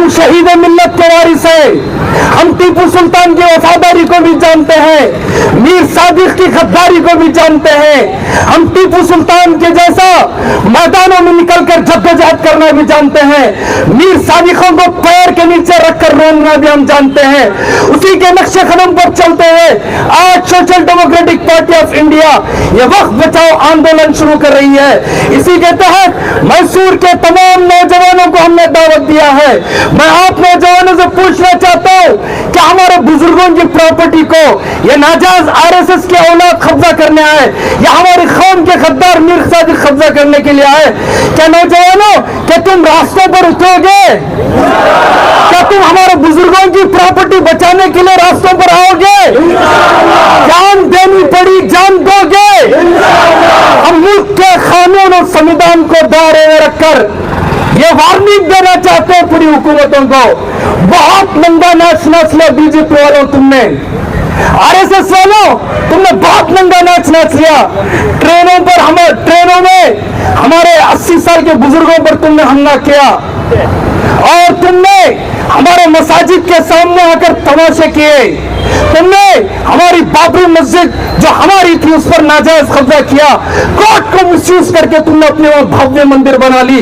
हम शहीद मिल्लत के वारिस हैं, हम टीपू सुल्तान की वफादारी को भी जानते हैं, मीर सादिक की गद्दारी को भी जानते हैं, हम टीपू सुल्तान के जैसा मैदानों में निकलकर जद्दोजहद करना भी जानते हैं, मीर सादिकों को पैर के नीचे रखकर रोना भी हम जानते हैं। उसी के नक्शे कदम पर चलते हुए आज social democratic party of India ये वक्त बचाओ आंदोलन शुरू कर रही है। इसी के तहत मैसूर के तमाम नौजवानों को हमने दावत दिया है। मैं आप नौजवानों से पूछना चाहता हूं कि हमारे बुजुर्गों की प्रॉपर्टी को ये नाजायज आरएसएस के औलाद कब्जा करने आए या हमारी कौम के गद्दार मीर सादिक कब्जा करने के लिए आए? क्या नौजवानों, क्या तुम रास्तों पर उतरोगे? क्या तुम हमारे बुजुर्गों की प्रॉपर्टी बचाने के लिए रास्तों पर आओगे? जान देनी पड़ी जान दोगे? हम मुल्क के कानून और संविधान को दायरे में रखकर ये वार्निंग देना चाहते हैं पूरी हुकूमतों को, बहुत नंगा नाच नाच लिया बीजेपी वालों, तुमने आरएसएस वालों, तुमने बहुत नंगा नाच नाच लिया। ट्रेनों में हमारे 80 साल के बुजुर्गों पर तुमने हमला किया और तुमने हमारे मसाजिद के सामने आकर तमाशे किए, तुमने हमारी बाबरी मस्जिद जो हमारी थी उस पर नाजायज कब्जा किया, कोर्ट को मिसयूज करके तुमने अपने वहां भव्य मंदिर बना ली।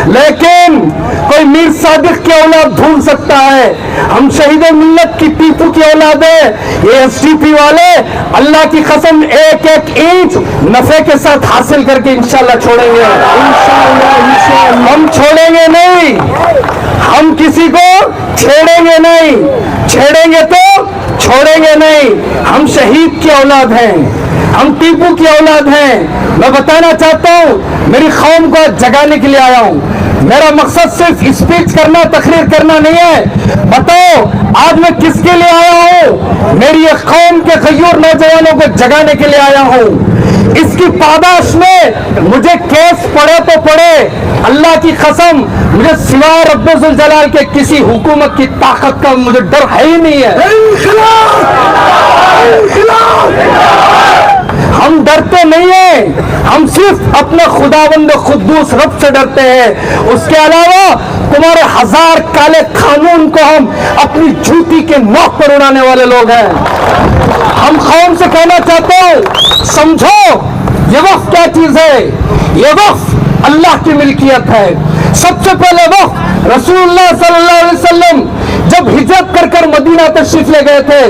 लेकिन कोई मीर सादिक की औलाद भूल सकता है, हम शहीद मिल्लत की टीपू की औलाद है। ये एसडीपी वाले अल्लाह की कसम एक एक इंच नफे के साथ हासिल करके इंशाल्लाह छोड़ेंगे। इंशाल्लाह हम छोड़ेंगे नहीं, हम किसी को छेड़ेंगे नहीं, छेड़ेंगे तो छोड़ेंगे नहीं। हम शहीद की औलाद हैं, हम टीपू की औलाद हैं। मैं बताना चाहता हूं, मेरी कौम को जगाने के लिए आया हूं। मेरा मकसद सिर्फ स्पीच करना, तकरीर करना नहीं है। बताओ आज मैं किसके लिए आया हूं? मेरी एक कौम के गयूर नौजवानों को जगाने के लिए आया हूं। इसकी पादाश में मुझे केस पड़े तो पड़े, अल्लाह की कसम मुझे सिवाय रब्बुल जलाल के किसी हुकूमत की ताकत का मुझे डर है ही नहीं है। हम डरते नहीं हैं, हम सिर्फ अपने खुदावंद खुद्दूस रब से डरते हैं। उसके अलावा तुम्हारे हजार काले कानून को हम अपनी जूती के नोक पर उड़ाने वाले लोग हैं। हम कौम से कहना चाहते हैं, समझो ये वक्त क्या चीज है। ये वक्त अल्लाह की मिल्कियत है। सबसे पहले वक्त रसूलुल्लाह सल्लल्लाहु अलैहि वसल्लम जब हिजरत कर कर मदीना तशरीफ ले गए थे,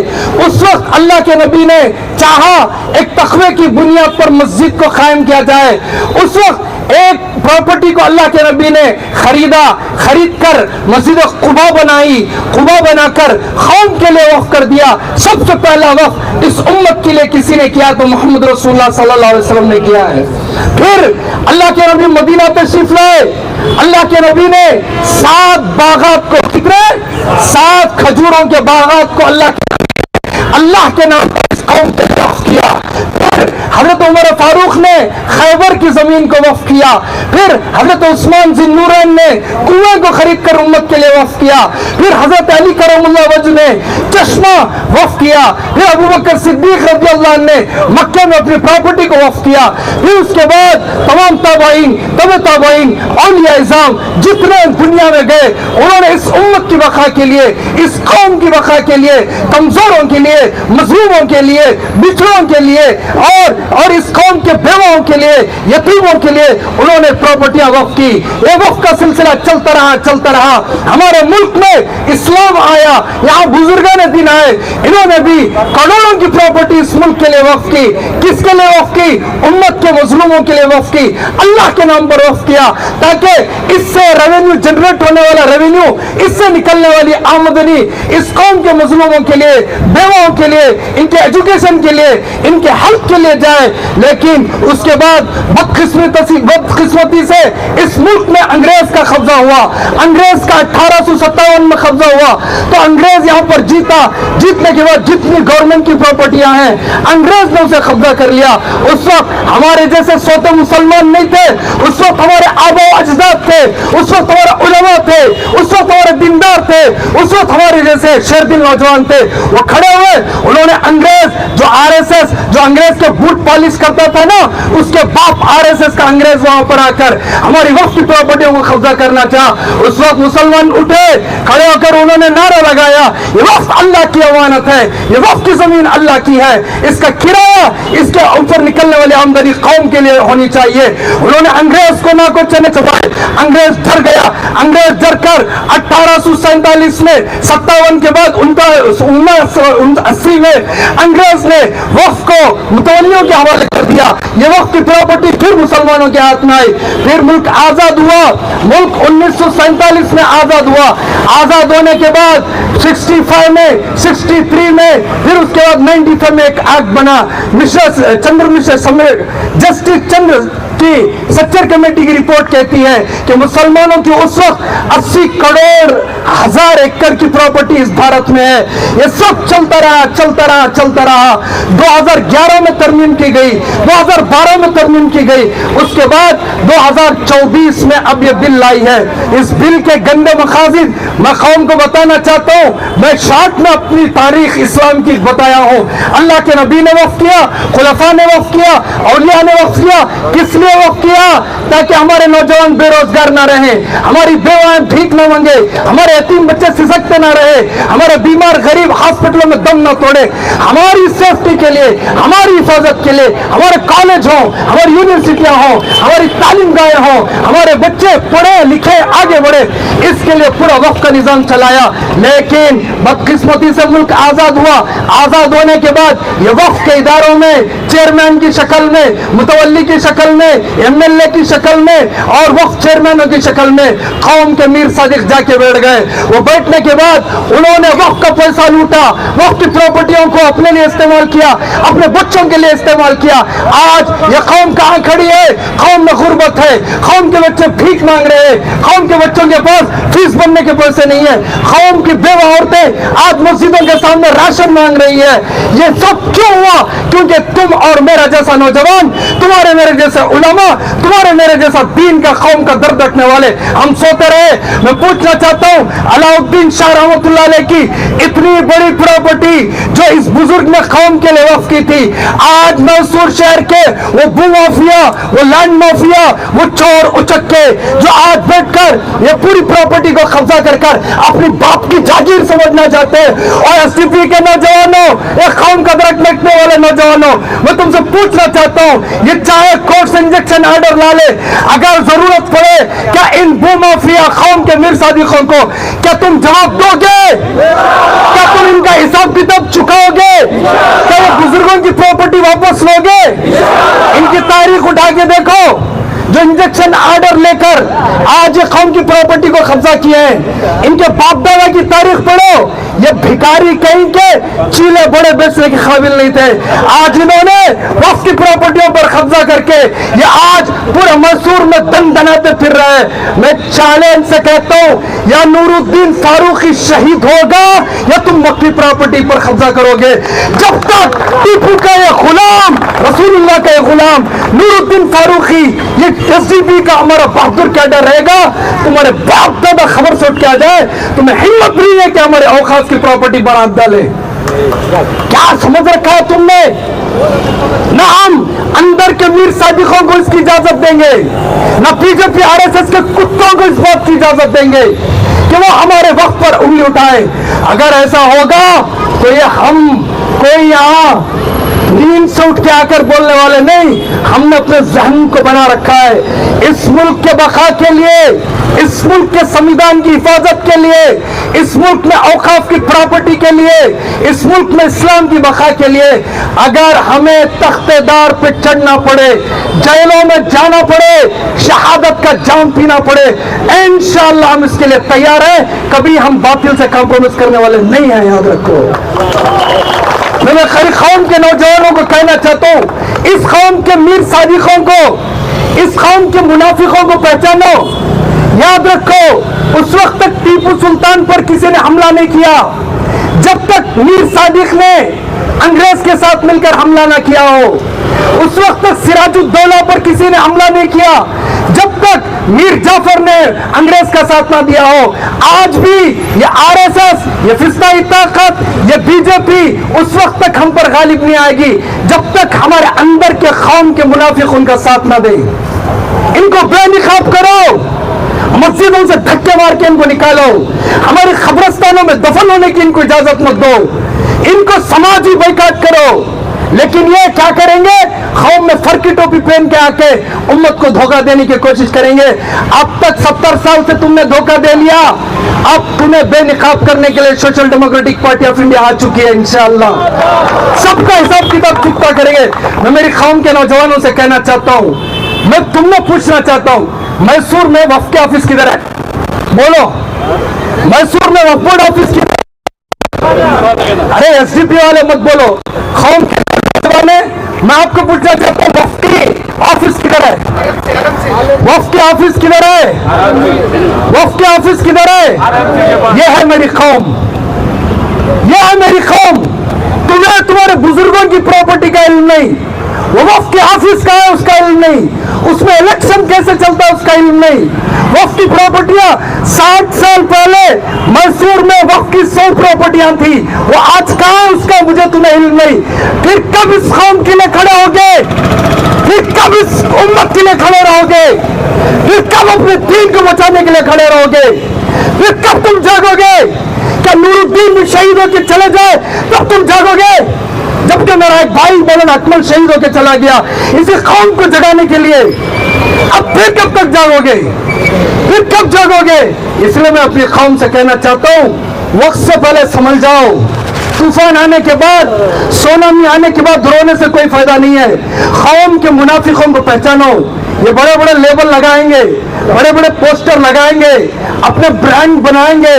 उस वक्त अल्लाह के नबी ने चाहा एक तख्वे की बुनियाद पर मस्जिद को कायम किया जाए। उस वक्त एक प्रॉपर्टी को अल्लाह के नबी ने खरीद कर मस्जिद कुबा बनाई, कुबा बनाकर कौम के लिए वक्फ कर दिया। सबसे पहला वक्फ इस उम्मत के लिए किसी ने किया तो मोहम्मद रसूलुल्लाह सल्लल्लाहु अलैहि वसल्लम ने किया है। फिर अल्लाह के नबी मदीना तशरीफ लाए, अल्लाह के नबी ने 7 बागात को, कितने 7 खजूरों के बागात को अल्लाह के नाम पर इस कौम पे वक्फ किया। फिर हजरत उमर फारूक ने खैबर की जमीन को वक्फ किया। फिर हजरत उस्मान जिन्नूरैन ने कुएं को खरीद कर उम्मत के लिए वक्फ किया। फिर हजरत अली करमुल्लाह वजह ने चश्मा वक्फ किया। फिर अबू बकर सिद्दीक रज़ियल्लाहु अन्हु ने मक्के में अपनी प्रॉपर्टी को वक्फ किया। फिर उसके बाद तमाम ताबाइन, तबे ताबाइन, औलिया इज़ाम जितने दुनिया में गए, उन्होंने इस उम्मत की वक़ा के लिए, इस कौम की वक़ा के लिए, कमजोरों के लिए, मजलूमों के लिए, बिछड़ों के लिए और इस कौम के बेवाओं के लिए, यतीमों के लिए उन्होंने प्रॉपर्टियां वक्फ की। ये वक्फ का सिलसिला चलता रहा। हमारे मुल्क में इस्लाम आया, यहाँ बुजुर्गान दिन आए, इन्होंने भी करोड़ों की प्रॉपर्टी इस मुल्क के लिए वक्फ की। किसके लिए वक्फ की? उम्मत के मजलूमों के लिए वक्फ की, अल्लाह के नाम पर वक्फ किया, ताकि इससे रेवेन्यू जनरेट होने वाला रेवेन्यू, इससे निकलने वाली आमदनी इस कौम के मजलूमों के लिए, बेवाओं के लिए, इनके एजुकेशन के लिए, इनके हेल्थ के लिए जाए। लेकिन उसके बाद बदकिस्मती से इस मुल्क में अंग्रेज का कब्जा हुआ। अंग्रेज का 1857 में कब्जा हुआ तो अंग्रेज यहाँ पर जीता। जीतने के बाद जितनी गवर्नमेंट की प्रॉपर्टियां हैं अंग्रेज ने उसे कब्जा कर लिया। उस वक्त हमारे जैसे सोते मुसलमान नहीं थे, उस वक्त हमारे आबा अजदाद थे, उस वक्त हमारे उलमा علماء تھے, उस वक्त हमारे दीनदार थे, उस वक्त हमारे जैसे शेरदिल नौजवान थे, वो खड़े हुए, उन्होंने अंग्रेज जो आरएसएस जो अंग्रेज के बूट पॉलिश करता था ना, उसके बाप आरएसएस का अंग्रेज वहां पर आकर हमारी वक्त की प्रॉपर्टियों को कब्जा करना चाहा. उस वक्त मुसलमान उठे, खड़े होकर उन्होंने नारा लगाया, ये वक्त अल्लाह की अमानत है, ये वक्त की जमीन अल्लाह की है, इसका किराया, इसके ऊपर निकलने वाली आमदनी कौम के लिए होनी चाहिए. उन्होंने अंग्रेज को ना को चने चबाए, अंग्रेज डर गया. अंग्रेज डर कर 1847 में 57 के बाद 1980 में अंग्रेज ने वक्फ को मुतवल्लियों के हवाले कर दिया. ये वक्फ की प्रॉपर्टी फिर मुसलमानों के हाथ में आई. फिर मुल्क आजाद हुआ. मुल्क 1947 में आजाद हुआ. आजाद होने के बाद 65 में, 63 में, फिर उसके बाद 95 में एक एक्ट बना, चंद्र मिश्र जस्टिस चंद्र की सच्चर कमेटी की रिपोर्ट कहती है कि मुसलमानों की उस वक्त 80 करोड़ हजार एकड़ की प्रॉपर्टी इस भारत में है. ये सब चलता रहा 2011 में तरमीम की गई, 2012 में तरमीम की गई. उसके बाद 2024 में अब ये बिल लाई है. इस बिल के गंदे मखासिद मैं कौम को बताना चाहता हूं. मैं शॉर्ट में अपनी तारीख इस्लाम की बताया हूं. अल्लाह के नबी ने वक्फ किया, खुलफा ने वक्फ किया, औलिया ने वक्फ किया. किस लिए वक्फ किया? ताकि हमारे नौजवान बेरोजगार ना रहे, हमारी बेवाएं भीख न मांगे, हमारे यतीम बच्चे सिसकते ना रहे, हमारे बीमार गरीब हॉस्पिटलों में दम न तोड़े. हमारी सेफ्टी के लिए, हमारी हिफाजत के लिए हमारे कॉलेज हो, हमारी यूनिवर्सिटियां हो, हमारी तालीम गाहें हो, हमारे बच्चे पढ़े लिखे आगे बढ़े, इसके लिए पूरा वक्फ का निजाम चलाया. लेकिन बदकिस्मती से मुल्क आजाद हुआ. आजाद होने के बाद ये वक्फ के इदारों में चेयरमैन की शक्ल में, मुतवल्ली की शक्ल में, एमएलए की शक्ल में और वक्फ चेयरमैनों की शक्ल में कौम के मीर सादिक जाके बैठ गए. वो बैठने के बाद उन्होंने वक्फ का पैसा लूटा, वक्फ की प्रॉपर्टियों को अपने लिए इस्तेमाल किया, अपने बच्चों के लिए इस्तेमाल किया. आज ये कौम कहां खड़ी है? कौम में गुर्बत है, कौम के बच्चे भीख मांग रहे हैं, कौम के बच्चों के पास फीस भरने के पैसे नहीं है, कौम की बेवा औरतें आज मस्जिदों के सामने राशन मांग रही है. ये सब क्यों हुआ? क्योंकि तुम और मेरा जैसा नौजवान, तुम्हारे मेरे जैसे उलमा, तुम्हारे मेरे जैसा दीन का कौम का दर्द रखने वाले हम सोते रहे. मैं पूछना चाहता हूं, अलाउद्दीन शाह रहमतुल्लाह अलैह की इतनी बड़ी प्रॉपर्टी जो इस बुजुर्ग ने कौम के लिए वक्फ की थी, आज मैसूर शहर के वो भू माफिया, वो लैंड माफिया, वो चोर उचक्के जो आज बैठकर ये पूरी प्रॉपर्टी को कब्जा कर अपनी बाप की जागीर समझना चाहते हैं. और एसडीपी के नौजवानों, एक कौम का दर्द रखने वाले नौजवानों, मैं तुमसे पूछना चाहता हूं, ये चाहे कोर्ट से इंजेक्शन ऑर्डर ला ले, अगर जरूरत पड़े क्या इन भू माफिया कौम के मीर सादिकों को क्या तुम जवाब दोगे? क्या तुम इनका हिसाब किताब चुकाओगे? क्या वो बुजुर्गों की प्रॉपर्टी वापस लोगे? इनकी तारीख उठा के देखो, जो इंजेक्शन ऑर्डर लेकर आज कौम की प्रॉपर्टी को कब्जा किए हैं, इनके बाप दादा की तारीख पढ़ो. ये भिखारी कहीं के चीले बड़े बेचने के काबिल नहीं थे. आज इन्होंने वक्फ की प्रॉपर्टियों पर कब्जा करके ये आज पूरे मैसूर में दन दनाते फिर रहे हैं. मैं चैलेंज से कहता हूं, या नूरुद्दीन फारूकी शहीद होगा या तुम वक्फ की प्रॉपर्टी पर कब्जा करोगे. जब तक टीपू का ये गुलाम, रसूलुल्लाह का ये गुलाम नूरुद्दीन फारूकी, ये एसडीपी का हमारा बहादुर कैडर रहेगा, तुम्हारे बाप दादा खबर से उठ के आ जाए, तुम्हें हिम्मत नहीं है कि हमारे औकात की प्रॉपर्टी पर हाथ डाले. क्या समझ रखा है तुमने? ना हम अंदर के मीर सादिकों को इसकी इजाजत देंगे, ना बीजेपी आरएसएस के कुत्तों को इस बात की इजाजत देंगे कि वो हमारे वक्त पर उंगली उठाए. अगर ऐसा होगा तो ये हम कोई यहाँ नींद से उठ के आकर बोलने वाले नहीं. हमने अपने जहन को बना रखा है इस मुल्क के बका के लिए, इस मुल्क के संविधान की हिफाजत के लिए, इस मुल्क में औकाफ की प्रॉपर्टी के लिए, इस मुल्क में इस्लाम की बका के लिए. अगर हमें तख्तेदार पे चढ़ना पड़े, जेलों में जाना पड़े, शहादत का जाम पीना पड़े, इंशाअल्लाह हम इसके लिए तैयार हैं. कभी हम बातिल से कॉम्प्रोमाइज करने वाले नहीं हैं, याद रखो. मैं खरी कौम के नौजवानों को कहना चाहता हूं, इस कौम के मीर सादिकों को, इस कौम के मुनाफिकों को पहचानो. याद रखो, उस वक्त तक टीपू सुल्तान पर किसी ने हमला नहीं किया जब तक मीर सादिक ने अंग्रेज के साथ मिलकर हमला ना किया हो. उस वक्त तक सिराजुद्दौला पर किसी ने हमला नहीं किया जब तक मीर जाफर ने अंग्रेज का साथ ना दिया हो, आज भी ये आरएसएस, ये फिस्ताई ताकत, ये बीजेपी उस वक्त तक हम पर गालिब नहीं आएगी जब तक हमारे अंदर के कौम के मुनाफिक उनका साथ ना दे। इनको बेनिकाब करो, मस्जिदों से धक्के मार के इनको निकालो, हमारे कब्रिस्तानों में दफन होने की इनको इजाजत मत दो, इनको समाजी बाइकाट करो। लेकिन ये क्या करेंगे, कौम में फर्की टोपी पहन के आके उम्मत को धोखा देने की कोशिश करेंगे। अब तक 70 साल से तुमने धोखा दे लिया, अब तुम्हें बेनिकाब करने के लिए social democratic party of India आ चुकी है। इंशाअल्लाह सबका हिसाब किताब चुकता करेंगे। मैं मेरी कौम के नौजवानों से कहना चाहता हूँ, मैं तुमने पूछना चाहता हूँ, मैसूर में वक्फ के ऑफिस किधर है? बोलो, मैसूर में वक्फ बोर्ड ऑफिस किधर? अरे एसडीपी वाले मत बोलो, कौम के वाले, मैं आपको पूछना चाहता हूँ, वक्फ की ऑफिस किधर है? वक्फ के ऑफिस किधर है? वक्फ के ऑफिस किधर है? ये है मेरी कौम, ये है मेरी कौम। तुम्हें तुम्हारे बुजुर्गों की प्रॉपर्टी का इल्म नहीं, वो वक्फ के ऑफिस का है उसका इल्म नहीं, उसमें इलेक्शन कैसे चलता है उसका इल्म नहीं। वक्फ की प्रॉपर्टियां 60 साल पहले मैसूर में वक्फ की 100 प्रॉपर्टियां थी, वो आज कहां है उसका मुझे तुम्हें इल्म नहीं। फिर कब इस कौम के लिए खड़े होगे? फिर कब इस उम्मत के लिए खड़े रहोगे? फिर कब अपने दीन को बचाने के लिए खड़े रहोगे? फिर कब तुम जागोगे? क्या नूरुद्दीन भी शहीद होकर चले जाए तब तुम जागोगे? जबकि मेरा एक भाई मौलाना अकमल शहीद होकर चला गया इसी कौम को जगाने के लिए। अब फिर कब तक जागोगे? फिर कब जागोगे? इसलिए मैं अपनी कौम से कहना चाहता हूँ, वक्त से पहले समझ जाओ, तूफान आने के बाद, सुनामी आने के बाद रोने से कोई फायदा नहीं है। कौम के मुनाफिकों को पहचानो, ये बड़े बड़े लेबल लगाएंगे, बड़े बड़े पोस्टर लगाएंगे, अपने ब्रांड बनाएंगे,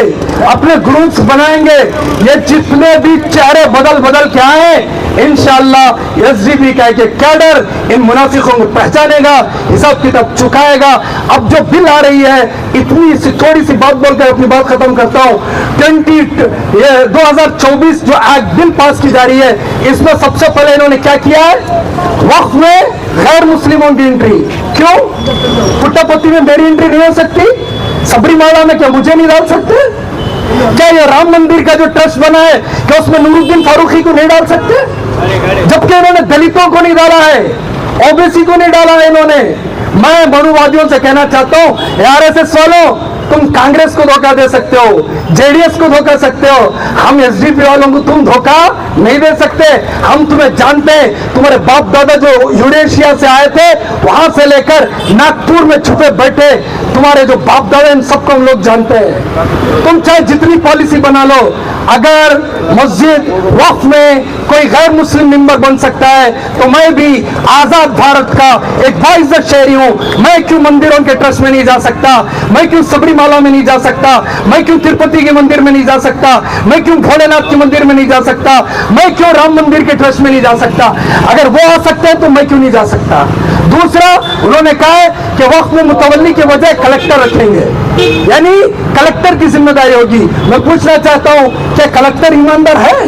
अपने ग्रुप्स बनाएंगे, ये जितने भी चेहरे बदल बदल के आए, इंशाअल्लाह एसडीपी का एक कैडर इन मुनाफिकों को पहचानेगा, हिसाब किताब चुकाएगा। अब जो बिल आ रही है, इतनी सी थोड़ी सी बात बोलकर अपनी बात खत्म करता हूँ। 2024 जो एक्ट बिल पास की जा रही है, इसमें सबसे पहले इन्होंने क्या किया है, वक्फ में गैर मुस्लिमों की एंट्री। क्यों? पुट्टापत्ती में मेरी एंट्री नहीं हो सकती? सबरीमाला में क्या मुझे नहीं डाल सकते? क्या ये राम मंदिर का जो ट्रस्ट बना है, क्या उसमें नूरुद्दीन फारूकी को नहीं डाल सकते? जबकि इन्होंने दलितों को नहीं डाला है, ओबीसी को नहीं डाला है इन्होंने। मैं मनुवादियों से कहना चाहता हूं, आरएसएस वालों, तुम कांग्रेस को धोखा दे सकते हो, जेडीएस को धोखा सकते हो, हम एसडीपी वालों को तुम धोखा नहीं दे सकते। हम तुम्हें जानते हैं, तुम्हारे बाप दादा जो यूरेशिया से आए थे, वहां से लेकर नागपुर में छुपे बैठे तुम्हारे जो बाप दादा, इन सबको हम लोग जानते हैं। तुम चाहे जितनी पॉलिसी बना लो, अगर मस्जिद वक्फ में कोई गैर मुस्लिम मेंबर बन सकता है, तो मैं भी आजाद भारत का एक बाइज्जत शहरी हूं। मैं क्यों मंदिरों के ट्रस्ट में नहीं जा सकता? मैं क्यों सबरीमाला में नहीं जा सकता? मैं क्यों तिरुपति के मंदिर में नहीं जा सकता? मैं क्यों भोलेनाथ के मंदिर में नहीं जा सकता? मैं क्यों राम मंदिर के ट्रस्ट में नहीं जा सकता? अगर वो आ सकते हैं तो मैं क्यों नहीं जा सकता? दूसरा, उन्होंने कहा है कि वक्फ में मुतवल्ली के बजाय कलेक्टर रखेंगे, यानी कलेक्टर की जिम्मेदारी होगी। मैं पूछना चाहता हूं, क्या कलेक्टर ईमानदार है?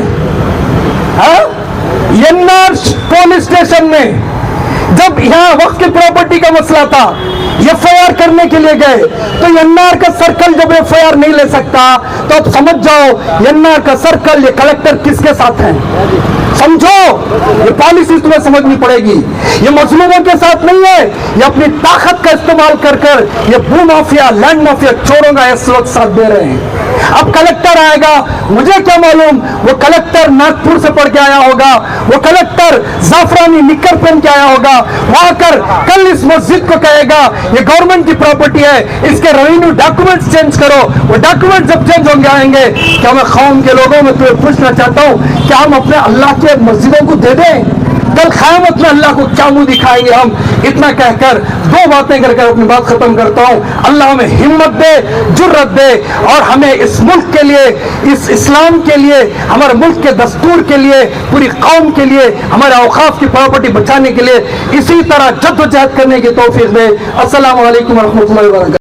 एनआर पुलिस स्टेशन में जब यहाँ वक्फ की प्रॉपर्टी का मसला था, एफआईआर करने के लिए गए, तो एनआर का सर्कल जब एफआईआर नहीं ले सकता, तो अब समझ जाओ एनआर का सर्कल, ये कलेक्टर किसके साथ है। समझो, ये पॉलिसी तुम्हें समझनी पड़ेगी। ये मजलूमों के साथ नहीं है, ये अपनी ताकत का इस्तेमाल कर कर ये भू माफिया, लैंड माफिया, चोरों का इस वक्त साथ दे रहे हैं। अब कलेक्टर आएगा, मुझे क्या मालूम, वो कलेक्टर नागपुर से पढ़ के आया होगा, वो कलेक्टर जाफरानी निक्कर पहन के आया होगा, वहां कर कल इस मस्जिद को कहेगा ये गवर्नमेंट की प्रॉपर्टी है, इसके रेवेन्यू डॉक्यूमेंट्स चेंज करो। वो डॉक्यूमेंट जब चेंज होंगे आएंगे, क्या मैं कौम के लोगों में तुम्हें पूछना चाहता हूं, क्या हम अपने अल्लाह के मस्जिदों को दे दें? कल क़यामत में अल्लाह को क्या मुंह दिखाएंगे हम? इतना कहकर दो बातें करके अपनी बात खत्म करता हूं। अल्लाह हमें हिम्मत दे, जुर्रत दे, और हमें इस मुल्क के लिए, इस इस्लाम के लिए, हमारे मुल्क के दस्तूर के लिए, पूरी कौम के लिए, हमारे औकाफ की प्रॉपर्टी बचाने के लिए इसी तरह जद्दोजहद करने की तौफीक दे। अस्सलामु अलैकुम व रहमतुल्लाहि व बरकातहू।